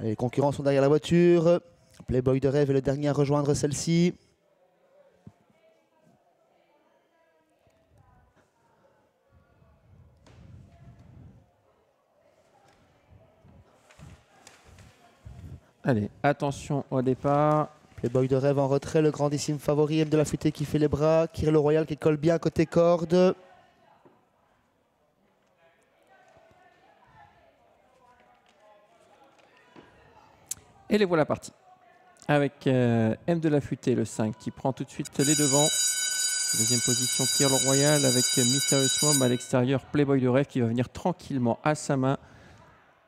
Les concurrents sont derrière la voiture. Playboy de rêve est le dernier à rejoindre celle-ci. Allez, attention au départ. Playboy de rêve en retrait, le grandissime favori, M de la Futée qui fait les bras. Kirill Royal qui colle bien côté corde. Et les voilà partis. Avec M de la Futée, le 5, qui prend tout de suite les devants. Deuxième position, Kirill Royal avec Mysterious Mom à l'extérieur. Playboy de rêve qui va venir tranquillement à sa main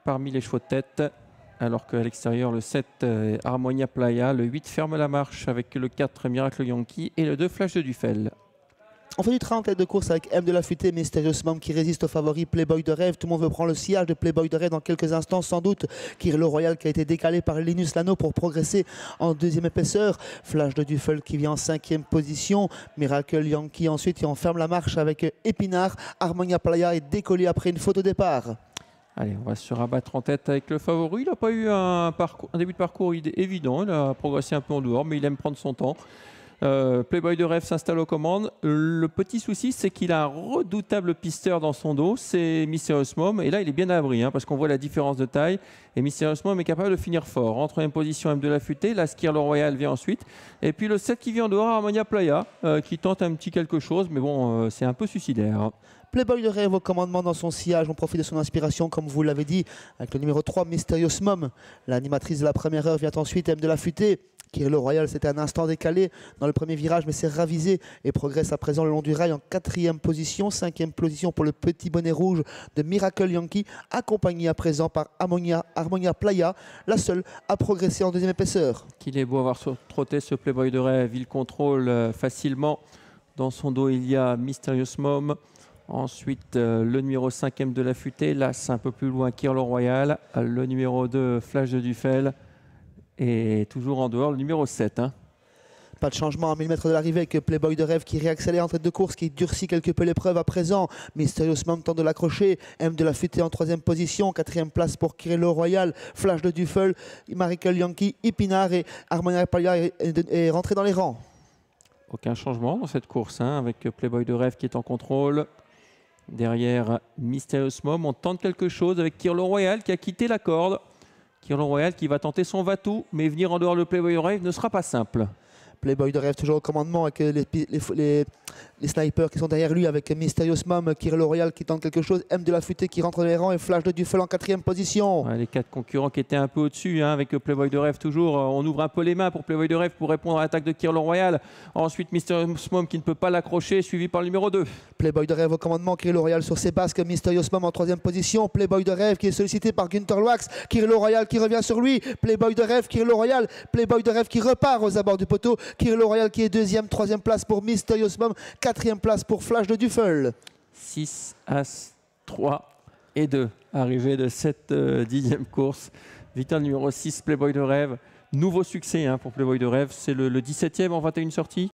parmi les chevaux de tête. Alors qu'à l'extérieur, le 7, Harmonia Playa. Le 8 ferme la marche avec le 4, Miracle Yankee. Et le 2, Flash de Duffel. On fait du train en tête de course avec M de la Futée, Mysterious Mom qui résiste au favori Playboy de rêve. Tout le monde veut prendre le sillage de Playboy de rêve dans quelques instants sans doute. Kirill Royal qui a été décalé par Linus Lano pour progresser en deuxième épaisseur. Flash de Duffel qui vient en cinquième position. Miracle Yankee ensuite qui enferme la marche avec Épinard. Harmonia Playa est décollé après une faute au départ. Allez, on va se rabattre en tête avec le favori. Il n'a pas eu un début de parcours évident. Il a progressé un peu en dehors, mais il aime prendre son temps. Playboy de rêve s'installe aux commandes. Le petit souci, c'est qu'il a un redoutable pisteur dans son dos. C'est Mysterious Mom. Et là, il est bien à l'abri, parce qu'on voit la différence de taille. Et Mysterious Mom est capable de finir fort. En troisième position, M de la Futée. Là, Kirill Royal vient ensuite. Et puis le 7 qui vient en dehors, Harmonia Playa, qui tente un petit quelque chose. Mais bon, c'est un peu suicidaire. Playboy de rêve au commandement dans son sillage. On profite de son inspiration, comme vous l'avez dit, avec le numéro 3, Mysterious Mom. L'animatrice de la première heure vient ensuite, M de la Futée. Kirill Royal, c'était un instant décalé dans le premier virage, mais s'est ravisé et progresse à présent le long du rail en quatrième position. Cinquième position pour le petit bonnet rouge de Miracle Yankee, accompagné à présent par Harmonia Playa, la seule à progresser en deuxième épaisseur. Qu'il est beau avoir trotté ce Playboy de rêve. Il contrôle facilement. Dans son dos, il y a Mysterious Mom. Ensuite, le numéro 5 de la Futée. Là, c'est un peu plus loin, Kirill Royal. Le numéro 2, Flash de Duffel. Et toujours en dehors, le numéro 7. Pas de changement à 1000 mètres de l'arrivée avec Playboy de rêve qui réaccélère en tête de course, qui durcit quelque peu l'épreuve à présent. Mysterious Mom tente de l'accrocher. M de la Futée en troisième position. Quatrième place pour Kirill Royal. Flash de Duffel, Miracle Yankee, Épinard et Harmonia Playa est rentré dans les rangs. Aucun changement dans cette course, avec Playboy de rêve qui est en contrôle. Derrière Mysterious Mom, on tente quelque chose avec Kirill Royal qui a quitté la corde. Kirill Royal qui va tenter son va-tout, mais venir en dehors de Playboy de rêve ne sera pas simple. Playboy de rêve toujours au commandement avec les snipers qui sont derrière lui, avec Mysterious Mom, Kirill Royal qui tente quelque chose, M de la Futée qui rentre dans les rangs et Flash de Duffel en quatrième position. Ouais, les 4 concurrents qui étaient un peu au-dessus, avec Playboy de rêve toujours. On ouvre un peu les mains pour Playboy de rêve pour répondre à l'attaque de Kirill Royal. Ensuite Mysterious Mom qui ne peut pas l'accrocher, suivi par le numéro 2. Playboy de rêve au commandement, Kirill Royal sur ses basques, Mysterious Mom en troisième position. Playboy de rêve qui est sollicité par Günther Loax, Kirill Royal qui revient sur lui. Playboy de rêve, Kirill Royal, Playboy de rêve qui repart aux abords du poteau. Kirill Royal qui est deuxième, troisième place pour Mysterious Mom, quatrième place pour Flash de Duffel. 6, As, 3 et 2. Arrivée de cette 10e course. Victoire numéro 6, Playboy de rêve. Nouveau succès pour Playboy de rêve. C'est le 17e en 21 sorties.